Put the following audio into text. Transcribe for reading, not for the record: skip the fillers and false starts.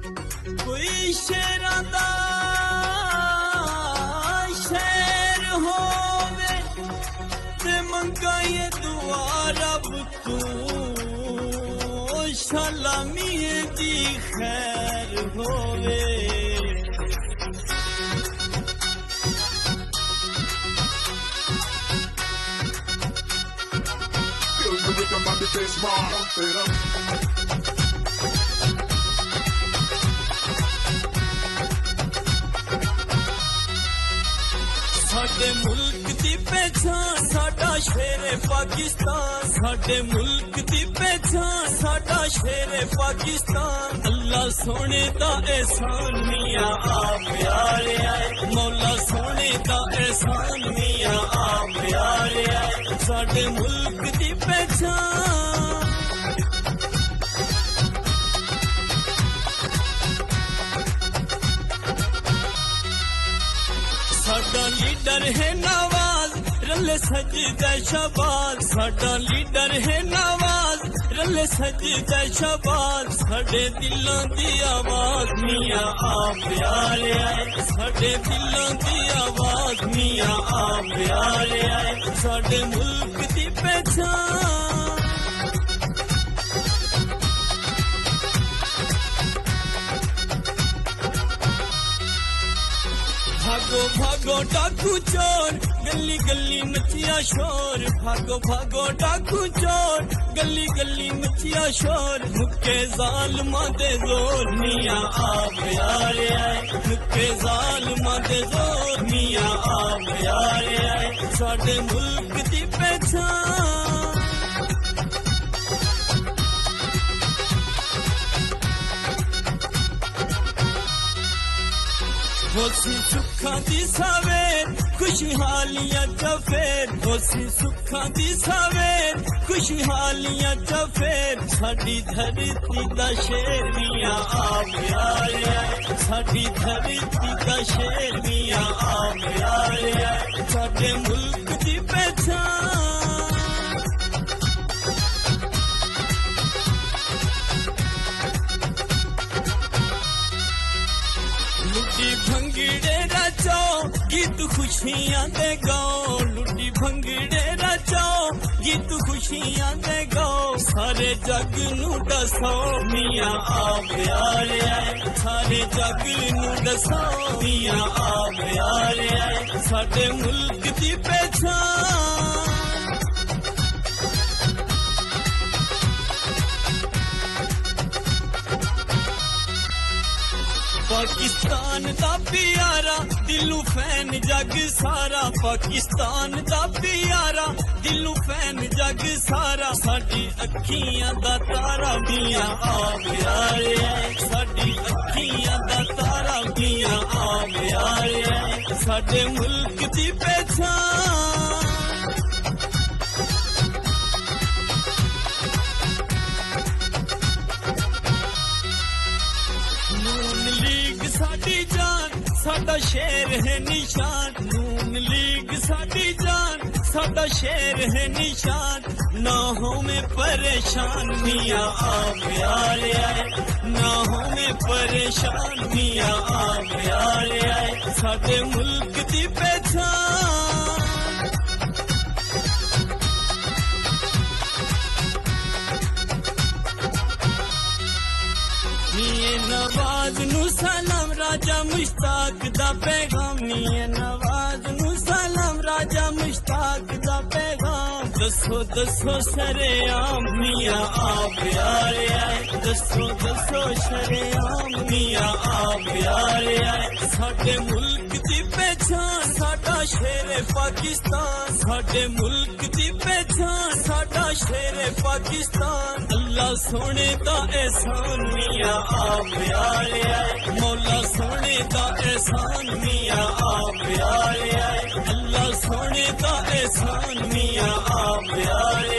कोई शेरां दा शेर होवे ते मंगाए दुआ रब तू सलामी दी खैर होवे। Feel the rhythm of the bass, man. Pump it up. साडे मुल्क दी पहचान साडा शेरे पाकिस्तान, साडे मुल्क दी पहचान साडा शेरे पाकिस्तान। अल्लाह सोने दा एहसान मियां आप प्यारे आए, मौला सोने दा एहसान मियां आप प्यारे आए। साडे मुल्क दी पहचान साडा लीडर है नवाज रले सजदा शबाज, साडा लीडर है नवाज रले सजदा शबाज। साडे दिलों दी आवाज मियां आप प्यारे आए, साडे दिलों दी आवाज मियां आप प्यारे आए। साडे मुल्क दी पहचान भागो भागो डाकू चोर गली गली मचिया शोर, भागो भागो डाकू चोर गली गली मचिया शोर। मुक्के जालिमां दे जोर मियां आप प्यारे आए, मुक्के जालिमां दे जोर मियां आप प्यारे आए। साडे मुल्क दी पहचान होसी सुखा दी सवेर खुशहालियां चफेर, होसी सुखा दी सवेर खुशहालियां चफेर। साडी धरती दा शेर मियां आप प्यारे आए, साडी धरती दा शेर मियां आप प्यारे आए। साडे मुल्क दी पहचान लुटी भंगड़े रचो गीत खुशियां दे गाओ, लुटी भंगड़े रचो गीत खुशियां दे गाओ। सारे जग नू दसो मियां आप प्यारे आए, सारे जग नू दसो मियां आप प्यारे आए। साडे मुल्क दी पहचान पाकिस्तान दा प्यारा दिलू फैन जग सारा, पाकिस्तान दा प्यारा दिलू फैन जग सारा। साडी अखियां दा तारा मियां आप प्यारे आए, साडी अखियां दा तारा मियां आप प्यारे आए। साडे मुल्क दी पहचान साडी जान साडा शेर है निशान, नून लीग साडी जान साडा शेर है निशान। ना हो में परेशान मियां आप प्यारे आए, ना हो में परेशान मियां आप प्यारे आए। साडे मुल्क दी पहचान नवाज नू सलाम राजा मुश्ताक दा पैगाम, नवाज नू सलाम राजा मुश्ताक दा पैगाम। दसो दसो शरेआम मियां आप प्यारे आए, दसो दसो शरेआम मियां आप प्यारे आए। साडे मुल्क दी पहचान साडा शेरे पाकिस्तान, साडे मुल्क दी पहचान साडा शेरे पाकिस्तान। अल्लाह सोने दा एहसान मियां आप प्यारे आए, मौला सोने दा एहसान मियां आप प्यारे आए। अल्लाह सोने दा एहसान मियां आप प्यारे